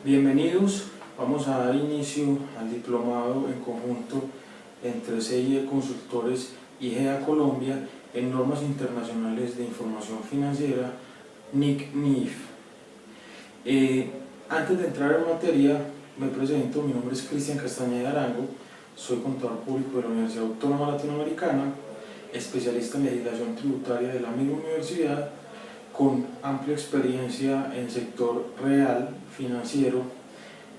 Bienvenidos, vamos a dar inicio al diplomado en conjunto entre CIE Consultores y GEA Colombia en Normas Internacionales de Información Financiera, NIC-NIF. Antes de entrar en materia, me presento, mi nombre es Cristian Castañeda Arango, soy contador público de la Universidad Autónoma Latinoamericana, especialista en legislación tributaria de la misma universidad, con amplia experiencia en el sector real, financiero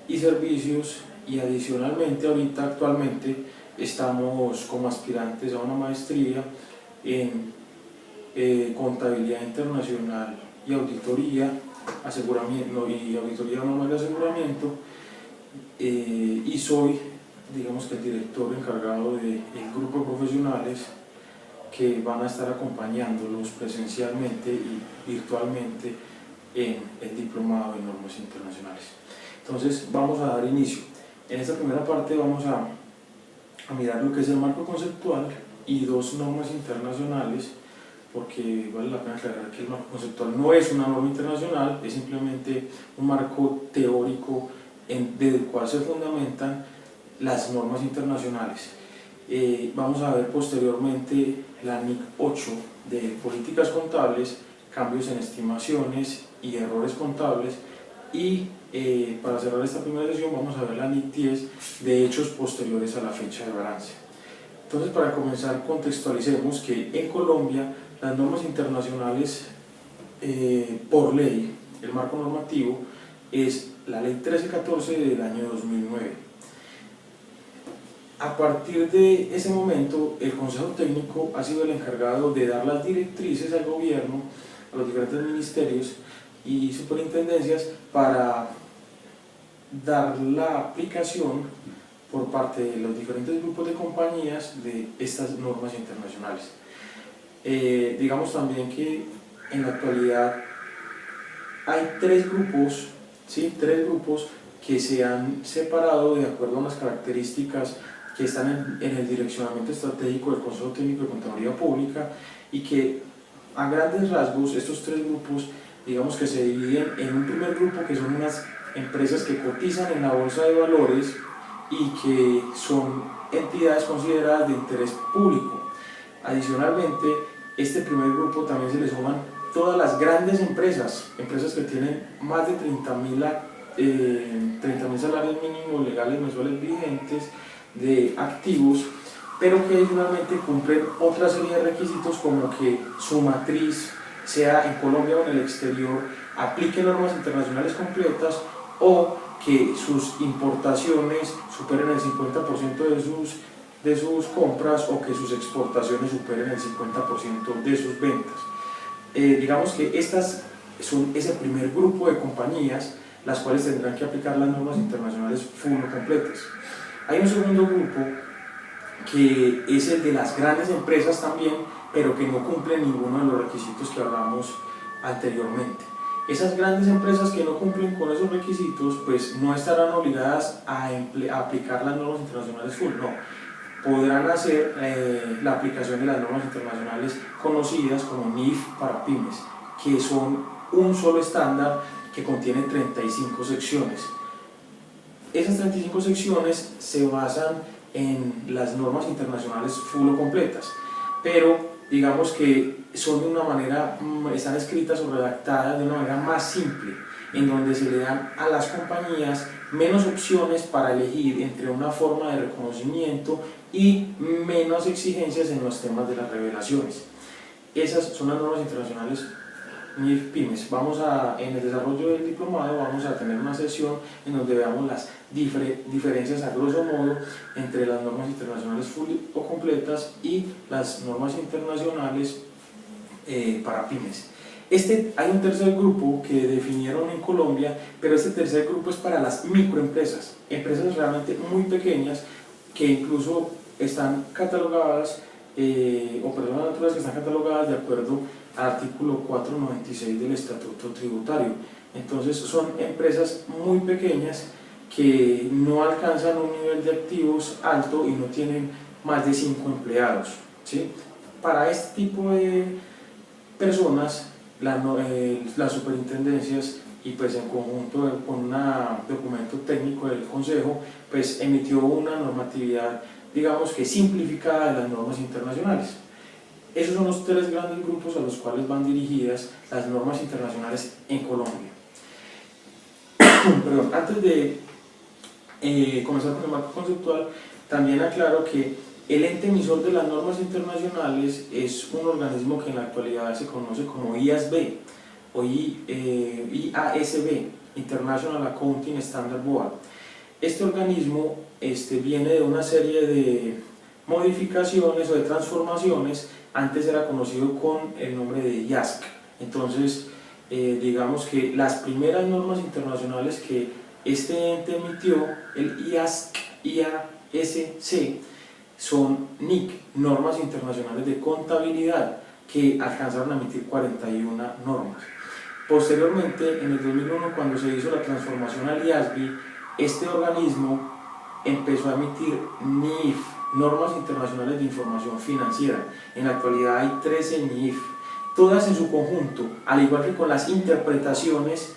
y servicios, y adicionalmente actualmente estamos como aspirantes a una maestría en contabilidad internacional y auditoría, auditoría normal de aseguramiento, y soy, digamos que el director encargado del grupo de profesionales que van a estar acompañándolos presencialmente y virtualmente en el diplomado de normas internacionales. Entonces vamos a dar inicio. En esta primera parte vamos a mirar lo que es el marco conceptual y dos normas internacionales, porque vale la pena aclarar que el marco conceptual no es una norma internacional, es simplemente un marco teórico desde el cual se fundamentan las normas internacionales. Vamos a ver posteriormente la NIC 8 de políticas contables, cambios en estimaciones y errores contables, y para cerrar esta primera sesión vamos a ver la NIC 10 de hechos posteriores a la fecha de balance. Entonces, para comenzar, contextualicemos que en Colombia las normas internacionales, por ley, el marco normativo es la ley 1314 del año 2009. A partir de ese momento, el Consejo Técnico ha sido el encargado de dar las directrices al gobierno, a los diferentes ministerios y superintendencias para dar la aplicación por parte de los diferentes grupos de compañías de estas normas internacionales. Digamos también que en la actualidad hay tres grupos que se han separado de acuerdo a las características que están en el direccionamiento estratégico del Consejo Técnico de Contaduría Pública, y que a grandes rasgos estos tres grupos, digamos que se dividen en un primer grupo que son unas empresas que cotizan en la bolsa de valores y que son entidades consideradas de interés público. Adicionalmente, este primer grupo también se le suman todas las grandes empresas que tienen más de 30.000 salarios mínimos legales mensuales vigentes de activos, pero que adicionalmente cumplen otra serie de requisitos, como que su matriz, sea en Colombia o en el exterior, aplique normas internacionales completas, o que sus importaciones superen el 50% de sus compras, o que sus exportaciones superen el 50% de sus ventas. Digamos que estas son ese primer grupo de compañías, las cuales tendrán que aplicar las normas internacionales full o completas. Hay un segundo grupo que es el de las grandes empresas también, pero que no cumplen ninguno de los requisitos que hablamos anteriormente. Esas grandes empresas que no cumplen con esos requisitos, pues no estarán obligadas a aplicar las normas internacionales full, no. Podrán hacer la aplicación de las normas internacionales conocidas como NIF para pymes, que son un solo estándar que contiene 35 secciones. Esas 35 secciones se basan en las normas internacionales full o completas, pero digamos que son de una manera, están escritas o redactadas de una manera más simple, en donde se le dan a las compañías menos opciones para elegir entre una forma de reconocimiento y menos exigencias en los temas de las revelaciones. Esas son las normas internacionales NIF Pymes. En el desarrollo del diplomado vamos a tener una sesión en donde veamos las diferencias a grosso modo entre las normas internacionales full o completas y las normas internacionales para pymes. Hay un tercer grupo que definieron en Colombia, pero este tercer grupo es para las microempresas, empresas realmente muy pequeñas que incluso están catalogadas, o personas naturales que están catalogadas de acuerdo al artículo 496 del Estatuto Tributario. Entonces son empresas muy pequeñas que no alcanzan un nivel de activos alto y no tienen más de 5 empleados, ¿sí? Para este tipo de personas, las superintendencias y pues en conjunto con un documento técnico del Consejo, pues emitió una normatividad, digamos que simplificada de las normas internacionales. Esos son los tres grandes grupos a los cuales van dirigidas las normas internacionales en Colombia. Perdón, antes de comenzar con el marco conceptual, también aclaro que el ente emisor de las normas internacionales es un organismo que en la actualidad se conoce como IASB o IASB, International Accounting Standard Board. Este organismo viene de una serie de modificaciones o de transformaciones. Antes era conocido con el nombre de IASC. Entonces, digamos que las primeras normas internacionales que este ente emitió, el IASC, son NIC, Normas Internacionales de Contabilidad, que alcanzaron a emitir 41 normas. Posteriormente, en el 2001, cuando se hizo la transformación al IASB, este organismo empezó a emitir NIF, Normas Internacionales de Información Financiera. En la actualidad hay 13 NIF, todas en su conjunto, al igual que con las interpretaciones,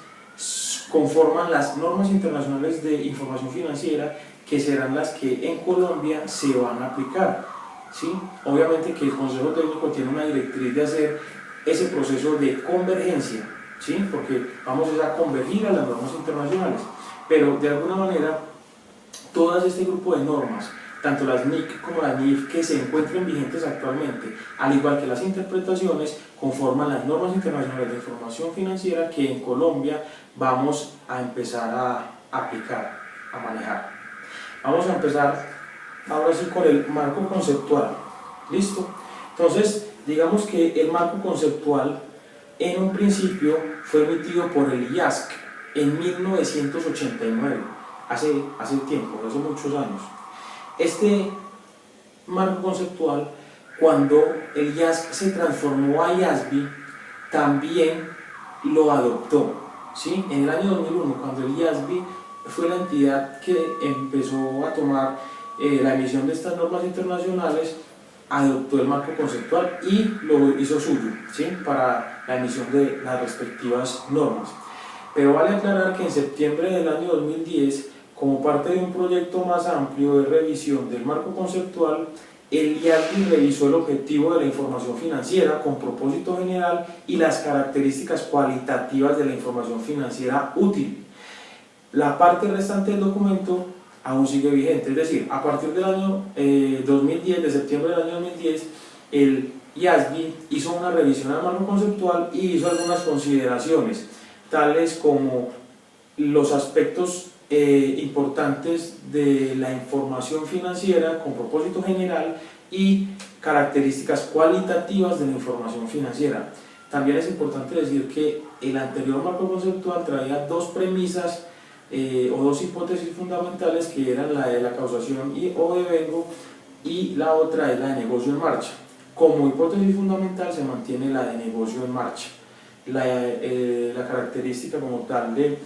conforman las normas internacionales de información financiera, que serán las que en Colombia se van a aplicar, ¿sí? Obviamente que el Consejo Técnico tiene una directriz de hacer ese proceso de convergencia, ¿sí? Porque vamos a convergir a las normas internacionales, pero de alguna manera todas este grupo de normas, tanto las NIC como las NIF que se encuentran vigentes actualmente, al igual que las interpretaciones, conforman las normas internacionales de información financiera que en Colombia vamos a empezar a aplicar, a manejar. Vamos a empezar ahora sí con el marco conceptual. ¿Listo? Entonces, digamos que el marco conceptual en un principio fue emitido por el IASC en 1989, hace tiempo, hace muchos años. Este marco conceptual, cuando el IASC se transformó a IASB, también lo adoptó, ¿sí? En el año 2001, cuando el IASB fue la entidad que empezó a tomar la emisión de estas normas internacionales, adoptó el marco conceptual y lo hizo suyo, ¿sí? Para la emisión de las respectivas normas. Pero vale aclarar que en septiembre del año 2010, como parte de un proyecto más amplio de revisión del marco conceptual, el IASB revisó el objetivo de la información financiera con propósito general y las características cualitativas de la información financiera útil. La parte restante del documento aún sigue vigente, es decir, a partir del año 2010, de septiembre del año 2010, el IASB hizo una revisión al marco conceptual y hizo algunas consideraciones, tales como los aspectos importantes de la información financiera con propósito general y características cualitativas de la información financiera. También es importante decir que el anterior marco conceptual traía dos premisas o dos hipótesis fundamentales, que eran la de la causación o devengo, y la otra es la de negocio en marcha. Como hipótesis fundamental se mantiene la de negocio en marcha. La característica como tal de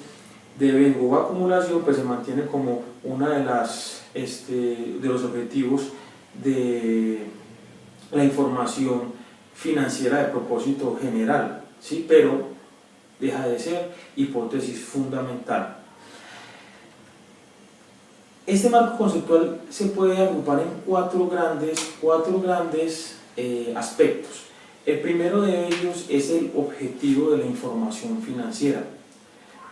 devengo o acumulación pues se mantiene como una de los objetivos de la información financiera de propósito general, ¿sí? Pero deja de ser hipótesis fundamental. Este marco conceptual se puede agrupar en cuatro grandes aspectos. El primero de ellos es el objetivo de la información financiera,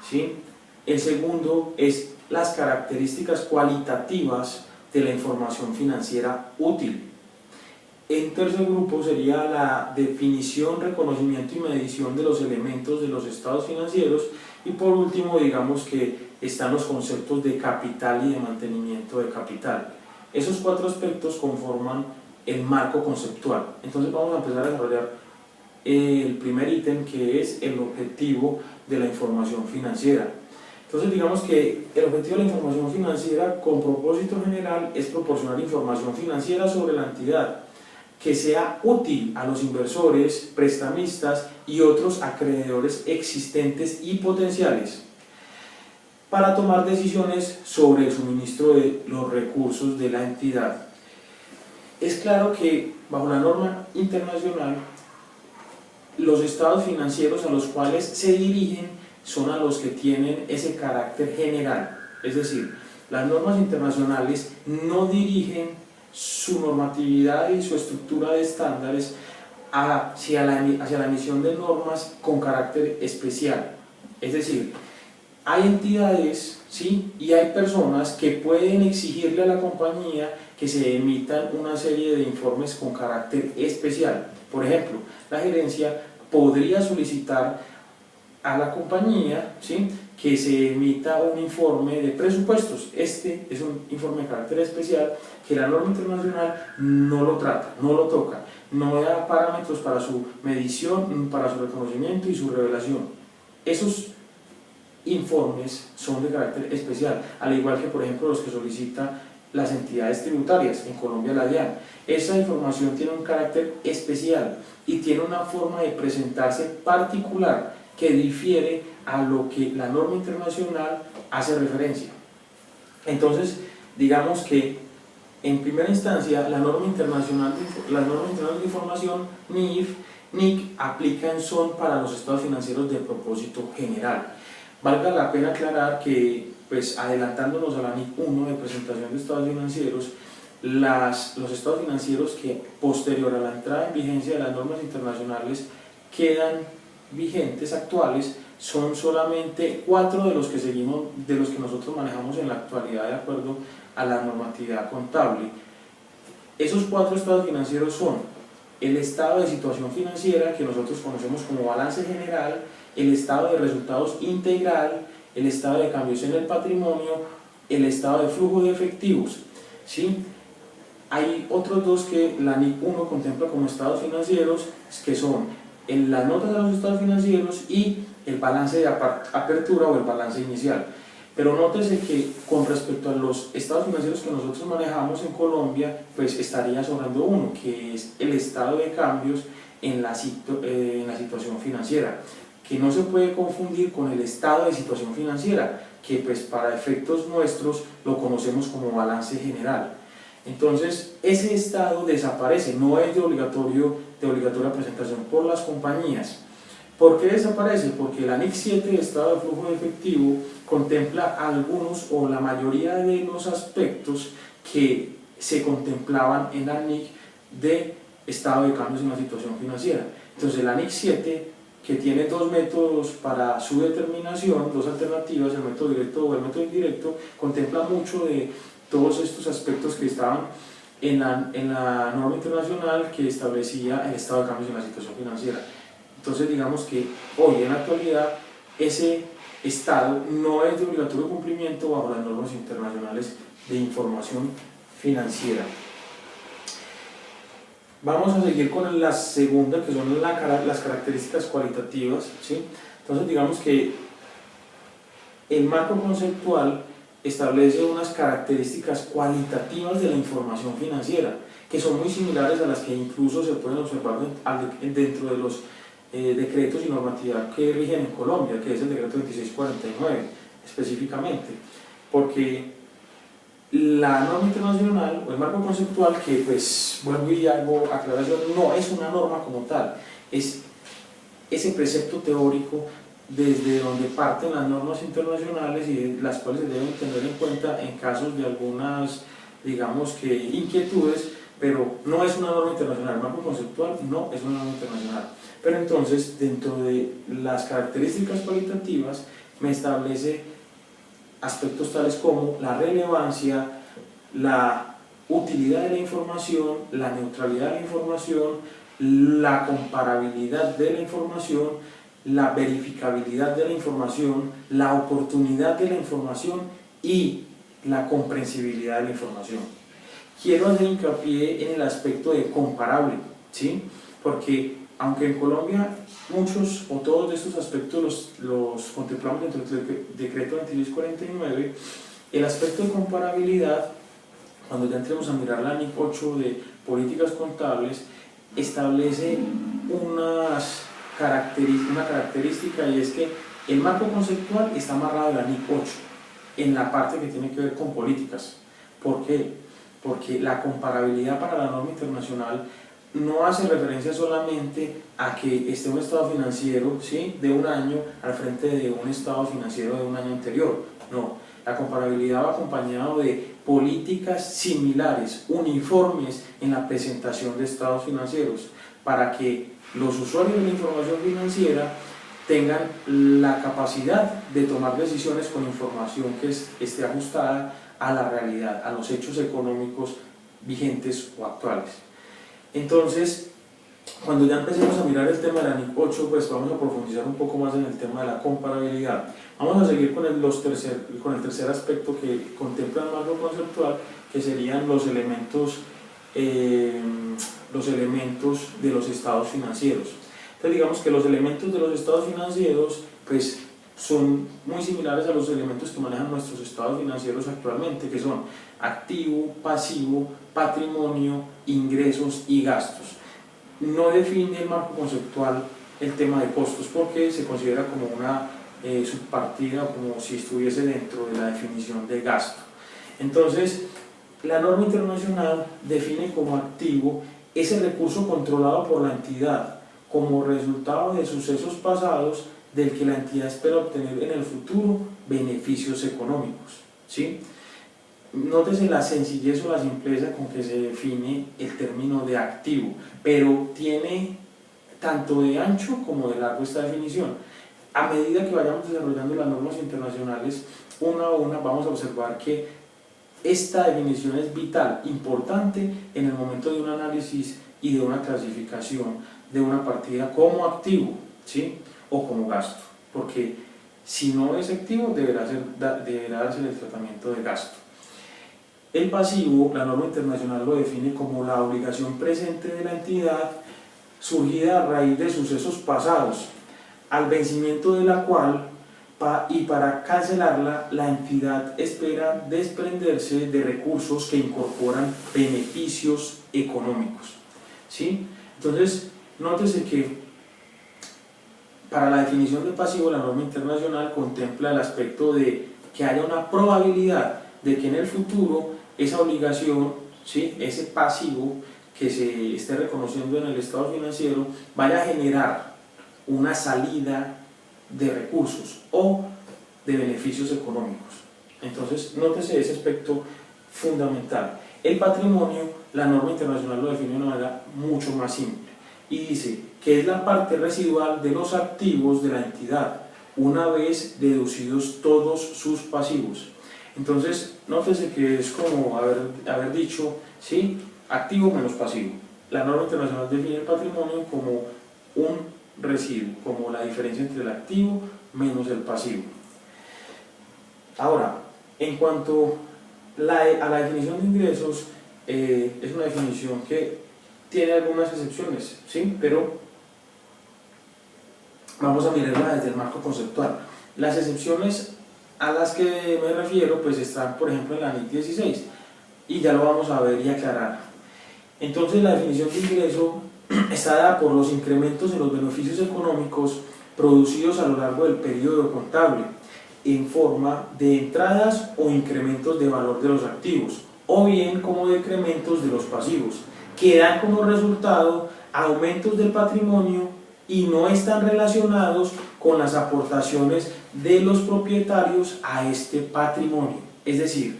¿sí? El segundo es las características cualitativas de la información financiera útil. El tercer grupo sería la definición, reconocimiento y medición de los elementos de los estados financieros. Y por último, digamos que están los conceptos de capital y de mantenimiento de capital. Esos cuatro aspectos conforman el marco conceptual. Entonces vamos a empezar a desarrollar el primer ítem, que es el objetivo de la información financiera. Entonces digamos que el objetivo de la información financiera con propósito general es proporcionar información financiera sobre la entidad que sea útil a los inversores, prestamistas y otros acreedores existentes y potenciales para tomar decisiones sobre el suministro de los recursos de la entidad. Es claro que bajo la norma internacional, los estados financieros a los cuales se dirigen son a los que tienen ese carácter general, es decir, las normas internacionales no dirigen su normatividad y su estructura de estándares hacia la emisión de normas con carácter especial, es decir, hay entidades, ¿sí?, y hay personas que pueden exigirle a la compañía que se emitan una serie de informes con carácter especial. Por ejemplo, la gerencia podría solicitar a la compañía, ¿sí?, que se emita un informe de presupuestos. Este es un informe de carácter especial que la norma internacional no lo trata, no lo toca, no da parámetros para su medición, para su reconocimiento y su revelación. Esos informes son de carácter especial, al igual que por ejemplo los que solicitan las entidades tributarias, en Colombia la DIAN. Esa información tiene un carácter especial y tiene una forma de presentarse particular que difiere a lo que la norma internacional hace referencia. Entonces, digamos que en primera instancia la norma internacional de información NIF son para los estados financieros de propósito general. Valga la pena aclarar que, pues, adelantándonos a la NIF 1 de presentación de estados financieros, los estados financieros que posterior a la entrada en vigencia de las normas internacionales quedan vigentes, actuales, son solamente 4 de los que nosotros manejamos en la actualidad de acuerdo a la normatividad contable. Esos 4 estados financieros son el estado de situación financiera, que nosotros conocemos como balance general, el estado de resultados integral, el estado de cambios en el patrimonio, el estado de flujo de efectivos, ¿sí? Hay otros 2 que la NIF 1 contempla como estados financieros, que son las notas de los estados financieros y el balance de apertura o el balance inicial. Pero nótese que con respecto a los estados financieros que nosotros manejamos en Colombia, pues estaría sobrando uno, que es el estado de cambios en la situación financiera, que no se puede confundir con el estado de situación financiera, que pues para efectos nuestros lo conocemos como balance general. Entonces, ese estado desaparece, no es de obligatoria presentación por las compañías. ¿Por qué desaparece? Porque la NIC 7 de estado de flujo de efectivo contempla algunos o la mayoría de los aspectos que se contemplaban en la NIC de estado de cambios en la situación financiera. Entonces, la NIC 7, que tiene 2 métodos para su determinación, 2 alternativas, el método directo o el método indirecto, contempla mucho de todos estos aspectos que estaban en la norma internacional que establecía el estado de cambios en la situación financiera. Entonces, digamos que hoy en la actualidad ese estado no es de obligatorio cumplimiento bajo las normas internacionales de información financiera. Vamos a seguir con la segunda, que son las características cualitativas, ¿sí? Entonces, digamos que el marco conceptual establece unas características cualitativas de la información financiera, que son muy similares a las que incluso se pueden observar dentro de los decretos y normatividad que rigen en Colombia, que es el decreto 2649 específicamente, porque la norma internacional o el marco conceptual, que pues vuelvo y hago aclaración, no es una norma como tal, es ese precepto teórico desde donde parten las normas internacionales y las cuales se deben tener en cuenta en casos de algunas, digamos que, inquietudes, pero no es una norma internacional. El marco conceptual no es una norma internacional. Pero entonces, dentro de las características cualitativas, me establece aspectos tales como la relevancia, la utilidad de la información, la neutralidad de la información, la comparabilidad de la información, la verificabilidad de la información, la oportunidad de la información y la comprensibilidad de la información. Quiero hacer hincapié en el aspecto de comparable, ¿sí? Porque aunque en Colombia muchos o todos de estos aspectos los contemplamos dentro del decreto 2649, el aspecto de comparabilidad, cuando ya entremos a mirar la NIC 8 de políticas contables, establece una característica, y es que el marco conceptual está amarrado a la NIC 8 en la parte que tiene que ver con políticas. ¿Por qué? Porque la comparabilidad para la norma internacional no hace referencia solamente a que esté un estado financiero, ¿sí?, de un año al frente de un estado financiero de un año anterior. No, la comparabilidad va acompañado de políticas similares, uniformes en la presentación de estados financieros, para que los usuarios de la información financiera tengan la capacidad de tomar decisiones con información que esté ajustada a la realidad, a los hechos económicos vigentes o actuales. Entonces, cuando ya empecemos a mirar el tema de la NIC 8, pues vamos a profundizar un poco más en el tema de la comparabilidad. Vamos a seguir con el tercer aspecto que contempla el marco conceptual, que serían los elementos de los estados financieros. Entonces, digamos que los elementos de los estados financieros pues son muy similares a los elementos que manejan nuestros estados financieros actualmente, que son activo, pasivo, patrimonio, ingresos y gastos. No define el marco conceptual el tema de costos porque se considera como una subpartida, como si estuviese dentro de la definición de gasto. Entonces, la norma internacional define como activo ese recurso controlado por la entidad como resultado de sucesos pasados del que la entidad espera obtener en el futuro beneficios económicos, ¿sí? Nótese la sencillez o la simpleza con que se define el término de activo, pero tiene tanto de ancho como de largo esta definición. A medida que vayamos desarrollando las normas internacionales, una a una vamos a observar que esta definición es vital, importante en el momento de un análisis y de una clasificación de una partida como activo, ¿sí?, o como gasto, porque si no es activo deberá darse el tratamiento de gasto. El pasivo, la norma internacional lo define como la obligación presente de la entidad surgida a raíz de sucesos pasados, al vencimiento de la cual y para cancelarla, la entidad espera desprenderse de recursos que incorporan beneficios económicos, ¿sí? Entonces, nótese que para la definición de pasivo, la norma internacional contempla el aspecto de que haya una probabilidad de que en el futuro esa obligación, ¿sí?, ese pasivo que se esté reconociendo en el estado financiero, vaya a generar una salida de recursos o de beneficios económicos. Entonces, nótese ese aspecto fundamental. El patrimonio, la norma internacional lo define de una manera mucho más simple y dice que es la parte residual de los activos de la entidad, una vez deducidos todos sus pasivos. Entonces, nótese que es como haber dicho, ¿sí?, activo menos pasivo. La norma internacional define el patrimonio como un residuo, como la diferencia entre el activo menos el pasivo. Ahora, en cuanto a la definición de ingresos, es una definición que tiene algunas excepciones, ¿sí?, pero vamos a mirarla desde el marco conceptual. Las excepciones a las que me refiero pues están, por ejemplo, en la NIC 16 y ya lo vamos a ver y aclarar. Entonces, la definición de ingreso está dada por los incrementos en los beneficios económicos producidos a lo largo del periodo contable en forma de entradas o incrementos de valor de los activos o bien como decrementos de los pasivos que dan como resultado aumentos del patrimonio y no están relacionados con las aportaciones de los propietarios a este patrimonio. Es decir,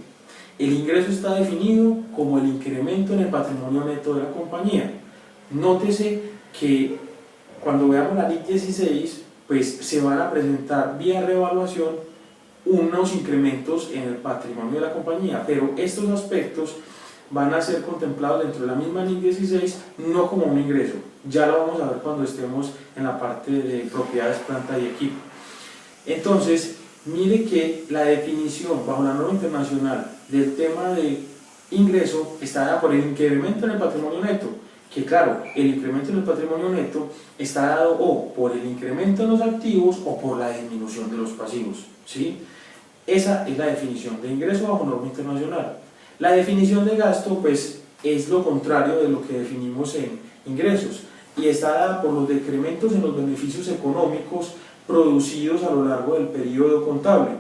el ingreso está definido como el incremento en el patrimonio neto de la compañía. Nótese que cuando veamos la NIC 16, pues se van a presentar vía reevaluación unos incrementos en el patrimonio de la compañía, pero estos aspectos van a ser contemplados dentro de la misma NIC 16, no como un ingreso. Ya lo vamos a ver cuando estemos en la parte de propiedades, planta y equipo. Entonces, mire que la definición bajo la norma internacional del tema de ingreso está dada por el incremento en el patrimonio neto, que claro, el incremento en el patrimonio neto está dado o por el incremento en los activos o por la disminución de los pasivos, ¿sí? Esa es la definición de ingreso bajo norma internacional. La definición de gasto pues es lo contrario de lo que definimos en ingresos y está dada por los decrementos en los beneficios económicos producidos a lo largo del periodo contable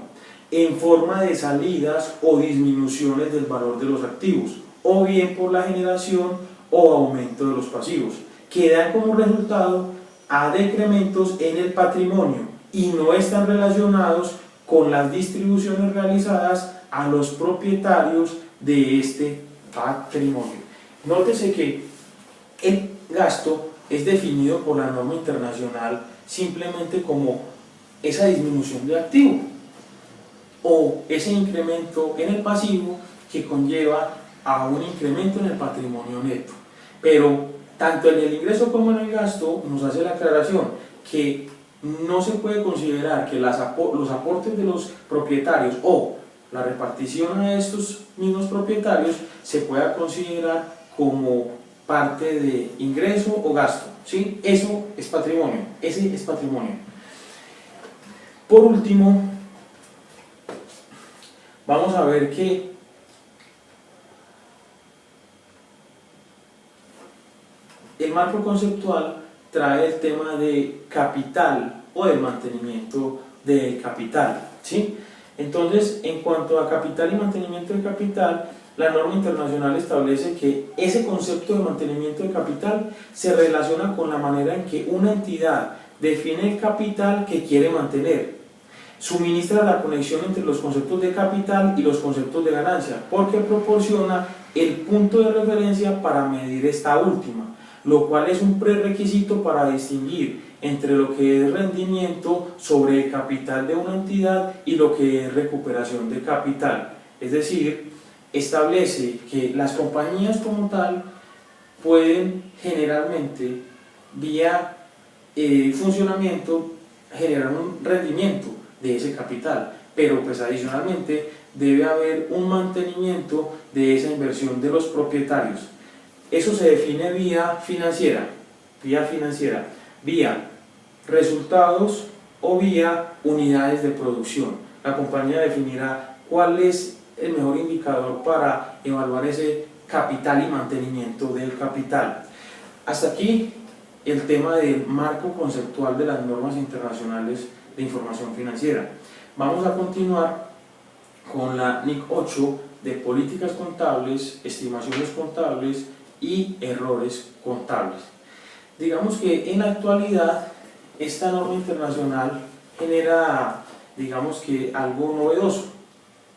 en forma de salidas o disminuciones del valor de los activos o bien por la generación o aumento de los pasivos, que dan como resultado a decrementos en el patrimonio y no están relacionados con las distribuciones realizadas a los propietarios de este patrimonio. Nótese que el gasto es definido por la norma internacional simplemente como esa disminución de activo o ese incremento en el pasivo que conlleva a un incremento en el patrimonio neto. Pero tanto en el ingreso como en el gasto nos hace la aclaración que no se puede considerar que los aportes de los propietarios o la repartición a estos mismos propietarios se pueda considerar como parte de ingreso o gasto, ¿sí? Eso es patrimonio, ese es patrimonio. Por último, vamos a ver que el marco conceptual trae el tema de capital o del mantenimiento del capital, ¿sí? Entonces, en cuanto a capital y mantenimiento de capital, la norma internacional establece que ese concepto de mantenimiento de capital se relaciona con la manera en que una entidad define el capital que quiere mantener. Suministra la conexión entre los conceptos de capital y los conceptos de ganancia, porque proporciona el punto de referencia para medir esta última, lo cual es un prerequisito para distinguir entre lo que es rendimiento sobre el capital de una entidad y lo que es recuperación de capital. Es decir, establece que las compañías como tal pueden generalmente, vía funcionamiento, generar un rendimiento de ese capital, pero pues adicionalmente debe haber un mantenimiento de esa inversión de los propietarios. Eso se define vía financiera, vía resultados o vía unidades de producción. La compañía definirá cuál es el mejor indicador para evaluar ese capital y mantenimiento del capital. Hasta aquí el tema del marco conceptual de las normas internacionales de información financiera. Vamos a continuar con la NIC 8 de políticas contables, estimaciones contables y errores contables. Digamos que en la actualidad esta norma internacional genera, digamos que algo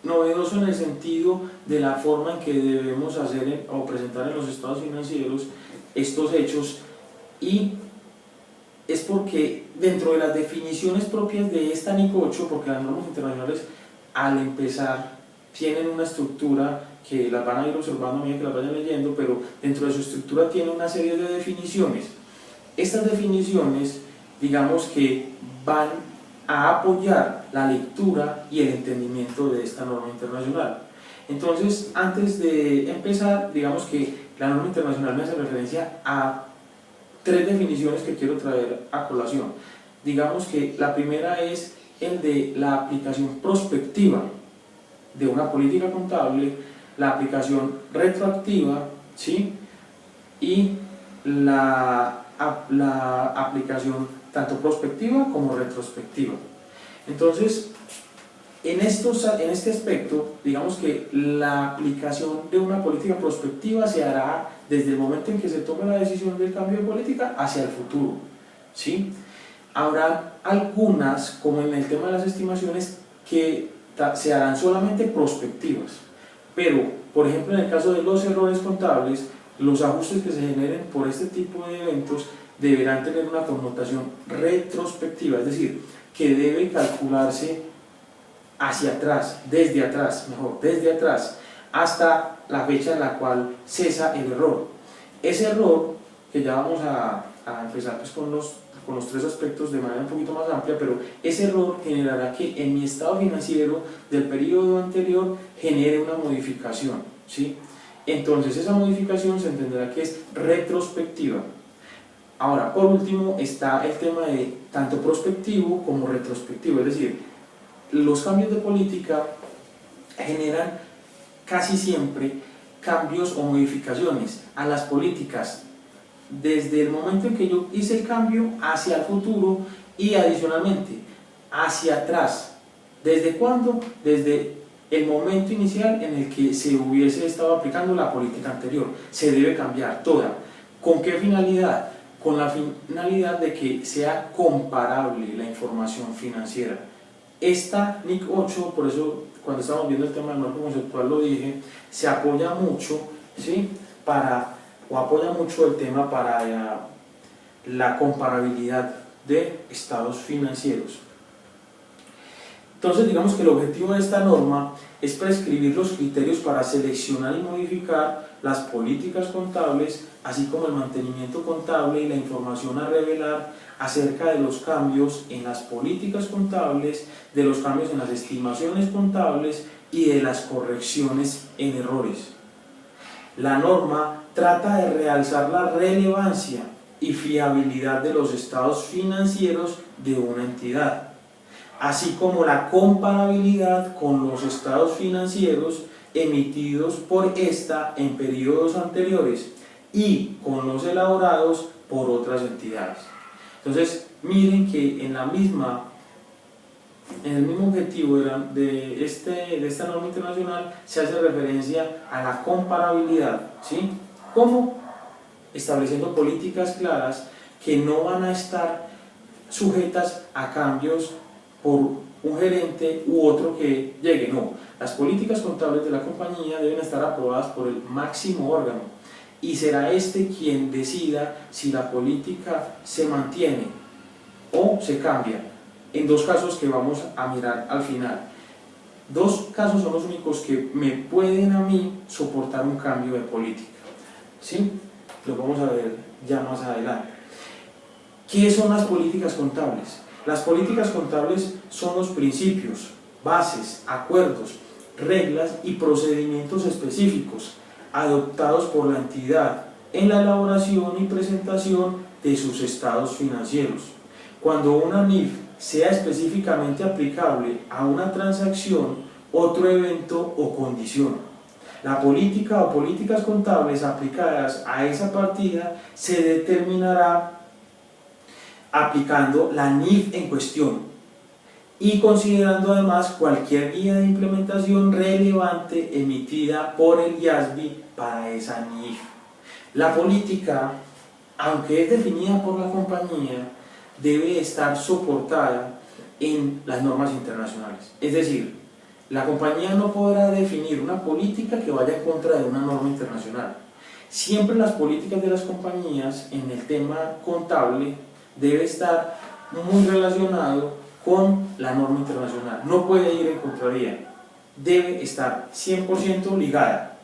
novedoso en el sentido de la forma en que debemos hacer o presentar en los estados financieros estos hechos, y es porque dentro de las definiciones propias de esta NIC 8, porque las normas internacionales al empezar tienen una estructura que las van a ir observando a medida que las vayan leyendo, pero dentro de su estructura tiene una serie de definiciones. Estas definiciones, digamos que van a apoyar la lectura y el entendimiento de esta norma internacional. Entonces, antes de empezar, digamos que la norma internacional me hace referencia a tres definiciones que quiero traer a colación. Digamos que la primera es el de la aplicación prospectiva de una política contable, la aplicación retroactiva, ¿sí? Y la aplicación tanto prospectiva como retrospectiva. Entonces, en este aspecto, digamos que la aplicación de una política prospectiva se hará desde el momento en que se tome la decisión del cambio de política hacia el futuro, ¿sí? Habrá algunas, como en el tema de las estimaciones, que se harán solamente prospectivas, pero, por ejemplo, en el caso de los errores contables, los ajustes que se generen por este tipo de eventos deberán tener una connotación retrospectiva, es decir, que debe calcularse hacia atrás, desde atrás, hasta la fecha en la cual cesa el error. Ese error, que ya vamos a empezar pues con los tres aspectos de manera un poquito más amplia, pero ese error generará que en mi estado financiero del periodo anterior genere una modificación, ¿sí? Entonces esa modificación se entenderá que es retrospectiva. Ahora, por último, está el tema de tanto prospectivo como retrospectivo, es decir, los cambios de política generan casi siempre cambios o modificaciones a las políticas desde el momento en que yo hice el cambio hacia el futuro y adicionalmente hacia atrás. ¿Desde cuándo? Desde el momento inicial en el que se hubiese estado aplicando la política anterior. Se debe cambiar toda. ¿Con qué finalidad? Con la finalidad de que sea comparable la información financiera. Esta NIC 8, por eso cuando estábamos viendo el tema del marco conceptual lo dije, se apoya mucho, ¿sí? Apoya mucho el tema para la comparabilidad de estados financieros. Entonces, digamos que el objetivo de esta norma es prescribir los criterios para seleccionar y modificar las políticas contables, así como el mantenimiento contable y la información a revelar acerca de los cambios en las políticas contables, de los cambios en las estimaciones contables y de las correcciones en errores. La norma trata de realzar la relevancia y fiabilidad de los estados financieros de una entidad, así como la comparabilidad con los estados financieros emitidos por esta en periodos anteriores y con los elaborados por otras entidades. Entonces, miren que en el mismo objetivo de esta norma internacional se hace referencia a la comparabilidad, ¿sí? ¿Cómo? Estableciendo políticas claras que no van a estar sujetas a cambios por un gerente u otro que llegue, no. Las políticas contables de la compañía deben estar aprobadas por el máximo órgano y será este quien decida si la política se mantiene o se cambia, en dos casos que vamos a mirar al final. Dos casos son los únicos que me pueden a mí soportar un cambio de política, ¿sí? Lo vamos a ver ya más adelante. ¿Qué son las políticas contables? Las políticas contables son los principios, bases, acuerdos, reglas y procedimientos específicos adoptados por la entidad en la elaboración y presentación de sus estados financieros. Cuando una NIF sea específicamente aplicable a una transacción, otro evento o condición. La política o políticas contables aplicadas a esa partida se determinará aplicando la NIF en cuestión y considerando además cualquier guía de implementación relevante emitida por el IASB para esa NIF. La política, aunque es definida por la compañía, debe estar soportada en las normas internacionales. Es decir, la compañía no podrá definir una política que vaya en contra de una norma internacional. Siempre las políticas de las compañías en el tema contable debe estar muy relacionado con la norma internacional. No puede ir en contravía, debe estar 100% ligada.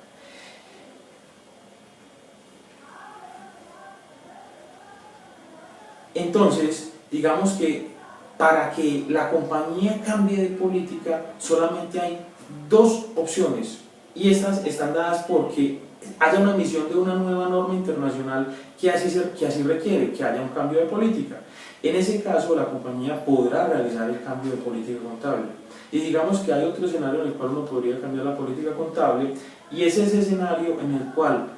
Entonces, digamos que para que la compañía cambie de política solamente hay dos opciones y estas están dadas porque haya una emisión de una nueva norma internacional que así requiere, que haya un cambio de política. En ese caso, la compañía podrá realizar el cambio de política contable. Y digamos que hay otro escenario en el cual uno podría cambiar la política contable y es ese escenario en el cual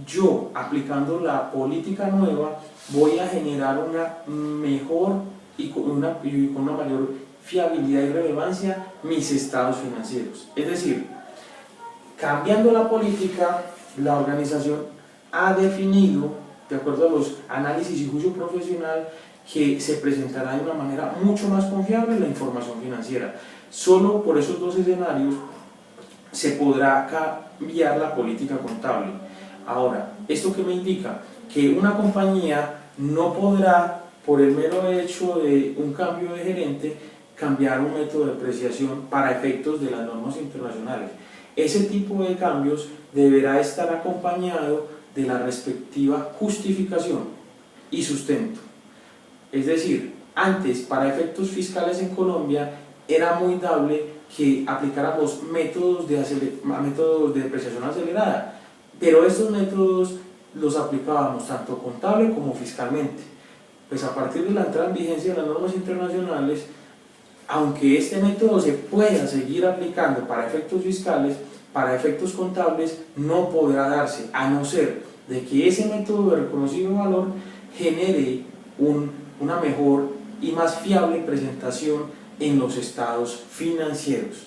yo, aplicando la política nueva, voy a generar una mejor y con una mayor fiabilidad y relevancia mis estados financieros. Es decir, cambiando la política, la organización ha definido, de acuerdo a los análisis y juicio profesional, que se presentará de una manera mucho más confiable la información financiera. Solo por esos dos escenarios se podrá cambiar la política contable. Ahora, ¿esto qué me indica? Que una compañía no podrá, por el mero hecho de un cambio de gerente, cambiar un método de depreciación para efectos de las normas internacionales. Ese tipo de cambios deberá estar acompañado de la respectiva justificación y sustento. Es decir, antes, para efectos fiscales en Colombia, era muy dable que aplicáramos métodos de depreciación acelerada, pero estos métodos los aplicábamos tanto contable como fiscalmente. Pues a partir de la entrada en vigencia de las normas internacionales, aunque este método se pueda seguir aplicando para efectos fiscales, para efectos contables no podrá darse, a no ser de que ese método de reconocido valor genere una mejor y más fiable presentación en los estados financieros.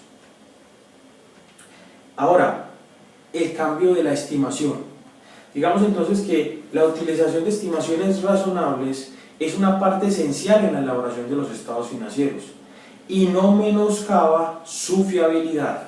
Ahora, el cambio de la estimación. Digamos entonces que la utilización de estimaciones razonables es una parte esencial en la elaboración de los estados financieros y no menoscaba su fiabilidad.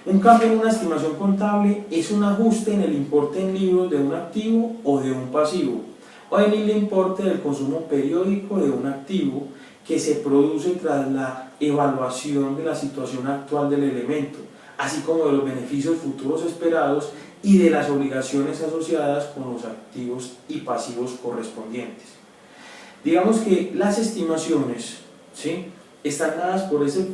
Un cambio en una estimación contable es un ajuste en el importe en libros de un activo o de un pasivo, o en el importe del consumo periódico de un activo que se produce tras la evaluación de la situación actual del elemento, así como de los beneficios futuros esperados y de las obligaciones asociadas con los activos y pasivos correspondientes. Digamos que las estimaciones, ¿sí?, están dadas por ese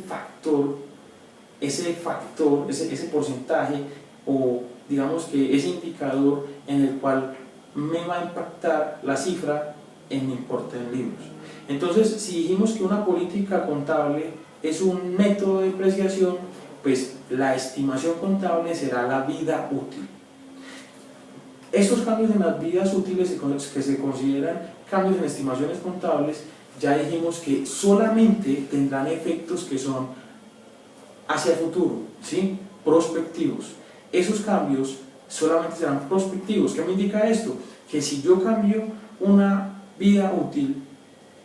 porcentaje, o digamos que ese indicador en el cual me va a impactar la cifra en mi importe en libros. Entonces, si dijimos que una política contable es un método de depreciación, pues la estimación contable será la vida útil. Estos cambios en las vidas útiles que se consideran cambios en estimaciones contables, ya dijimos que solamente tendrán efectos que son hacia el futuro, ¿sí?, prospectivos. Esos cambios solamente serán prospectivos. ¿Qué me indica esto? Que si yo cambio una vida útil,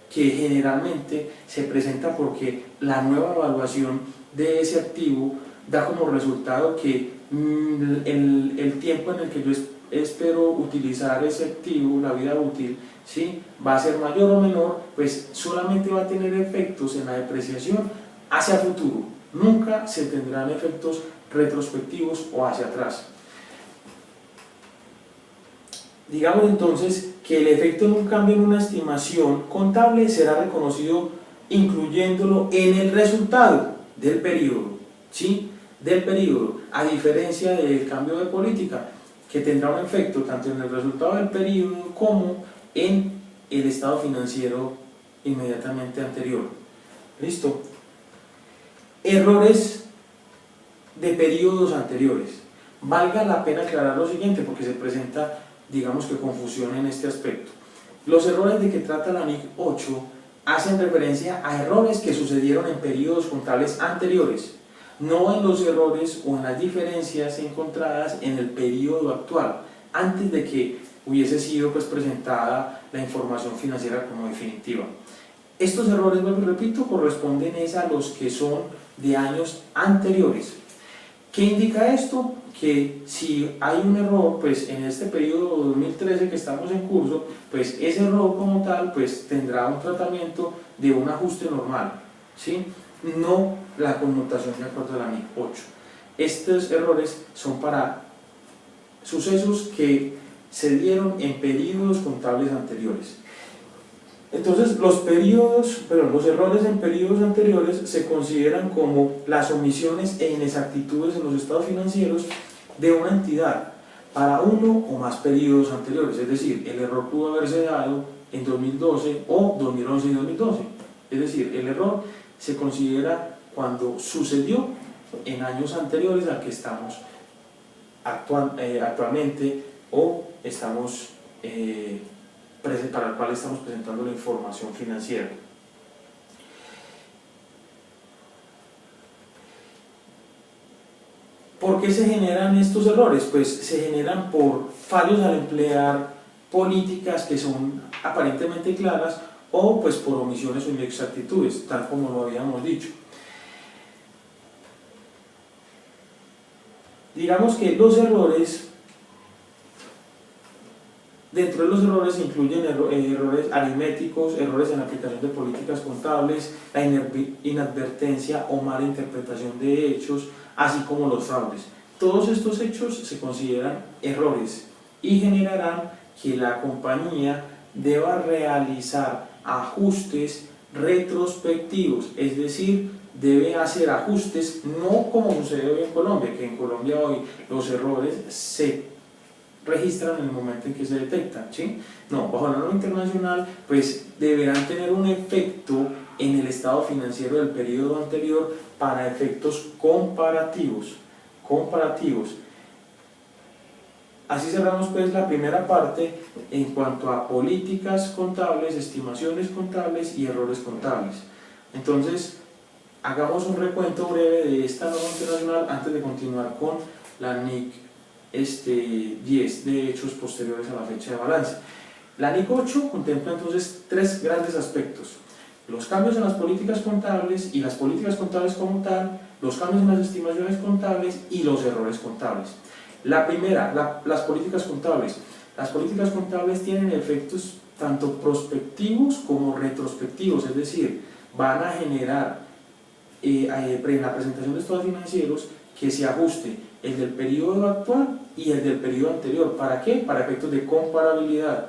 que generalmente se presenta porque la nueva evaluación de ese activo da como resultado que el tiempo en el que yo espero utilizar ese activo, la vida útil, ¿sí?, va a ser mayor o menor, pues solamente va a tener efectos en la depreciación hacia el futuro. Nunca se tendrán efectos retrospectivos o hacia atrás. Digamos entonces que el efecto en un cambio en una estimación contable será reconocido incluyéndolo en el resultado del periodo, ¿sí?, del periodo, a diferencia del cambio de política, que tendrá un efecto tanto en el resultado del periodo como en el estado financiero inmediatamente anterior. ¿Listo? Errores de periodos anteriores. Valga la pena aclarar lo siguiente porque se presenta, digamos que, confusión en este aspecto. Los errores de que trata la NIC 8 hacen referencia a errores que sucedieron en periodos contables anteriores, no en los errores o en las diferencias encontradas en el periodo actual, antes de que hubiese sido presentada la información financiera como definitiva. Estos errores, vuelvo y repito, corresponden a los que son de años anteriores. ¿Qué indica esto? Que si hay un error, pues en este periodo 2013 que estamos en curso, pues ese error como tal pues tendrá un tratamiento de un ajuste normal, ¿sí?, no la connotación de acuerdo a la NIC 8. Estos errores son para sucesos que se dieron en periodos contables anteriores. Entonces, los errores en periodos anteriores se consideran como las omisiones e inexactitudes en los estados financieros de una entidad para uno o más periodos anteriores, es decir, el error pudo haberse dado en 2012 o 2011 y 2012, es decir, el error se considera cuando sucedió en años anteriores al que estamos actualmente o estamos para el cual estamos presentando la información financiera. ¿Por qué se generan estos errores? Pues se generan por fallos al emplear políticas que son aparentemente claras o pues por omisiones o inexactitudes, tal como lo habíamos dicho. Digamos que los errores, dentro de los errores se incluyen errores aritméticos, errores en la aplicación de políticas contables, la inadvertencia o mala interpretación de hechos, así como los fraudes. Todos estos hechos se consideran errores y generarán que la compañía deba realizar ajustes retrospectivos, es decir, debe hacer ajustes, no como sucede hoy en Colombia, que en Colombia hoy los errores se registran en el momento en que se detectan, ¿sí? No, bajo la norma internacional, pues deberán tener un efecto en el estado financiero del periodo anterior para efectos comparativos. Así cerramos pues la primera parte en cuanto a políticas contables, estimaciones contables y errores contables. Entonces, hagamos un recuento breve de esta norma internacional antes de continuar con la NIC 10 de hechos posteriores a la fecha de balance. La NIC 8 contempla entonces tres grandes aspectos: los cambios en las políticas contables y las políticas contables como tal, los cambios en las estimaciones contables y los errores contables. La primera, las políticas contables. Las políticas contables tienen efectos tanto prospectivos como retrospectivos, es decir, van a generar en la presentación de estados financieros que se ajuste el del periodo actual y el del periodo anterior. ¿Para qué? Para efectos de comparabilidad.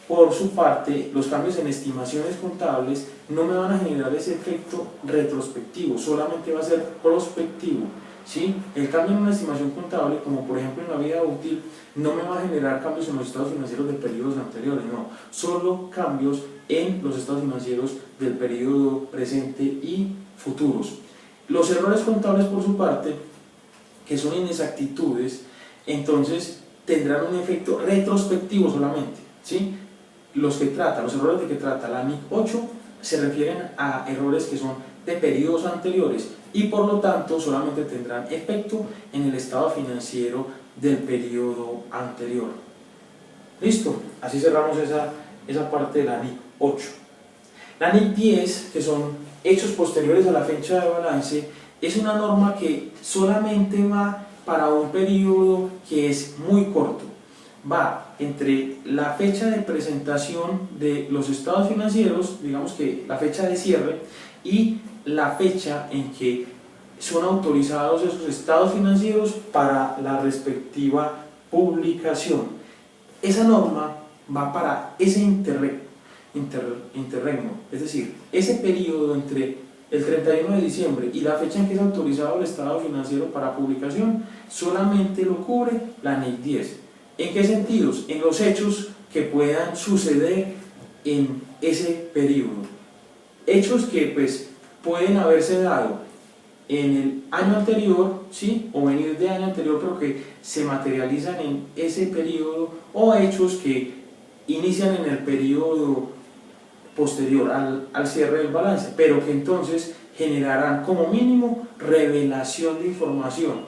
Por su parte, los cambios en estimaciones contables no me van a generar ese efecto retrospectivo, solamente va a ser prospectivo, ¿sí? El cambio en una estimación contable, como por ejemplo en la vida útil, no me va a generar cambios en los estados financieros de periodos anteriores, no, solo cambios en los estados financieros del periodo presente y futuros. Los errores contables, por su parte, que son inexactitudes, entonces tendrán un efecto retrospectivo solamente, ¿sí? Los errores de que trata la NIC 8 se refieren a errores que son de periodos anteriores y por lo tanto solamente tendrán efecto en el estado financiero del periodo anterior. Listo, así cerramos esa parte de la NIC 8. La NIC 10, que son hechos posteriores a la fecha de balance, es una norma que solamente va para un periodo que es muy corto. Va entre la fecha de presentación de los estados financieros, digamos que la fecha de cierre, y la fecha en que son autorizados esos estados financieros para la respectiva publicación. Esa norma va para ese interregno, es decir, ese periodo entre el 31 de diciembre y la fecha en que es autorizado el estado financiero para publicación, solamente lo cubre la NIC 10. ¿En qué sentidos? En los hechos que puedan suceder en ese periodo. Hechos que pues pueden haberse dado en el año anterior, ¿sí? O venir de año anterior, pero que se materializan en ese periodo, o hechos que inician en el periodo posterior al cierre del balance, pero que entonces generarán como mínimo revelación de información.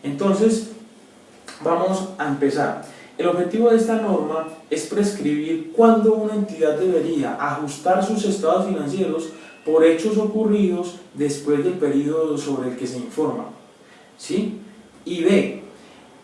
Entonces, vamos a empezar. El objetivo de esta norma es prescribir cuándo una entidad debería ajustar sus estados financieros por hechos ocurridos después del periodo sobre el que se informa, ¿sí? Y B,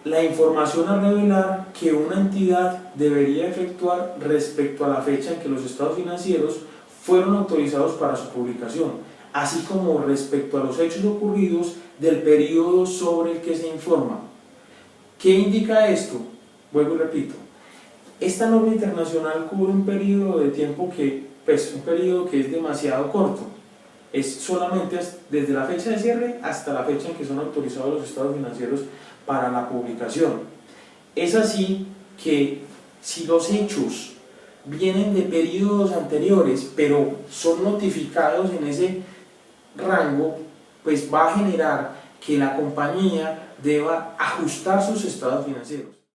la información a revelar que una entidad debería efectuar respecto a la fecha en que los estados financieros fueron autorizados para su publicación, así como respecto a los hechos ocurridos del periodo sobre el que se informa. ¿Qué indica esto? Vuelvo y repito, esta norma internacional cubre un periodo de tiempo que es demasiado corto. Es solamente desde la fecha de cierre hasta la fecha en que son autorizados los estados financieros para la publicación. Es así que si los hechos vienen de periodos anteriores, pero son notificados en ese rango, pues va a generar que la compañía deba ajustar sus estados financieros.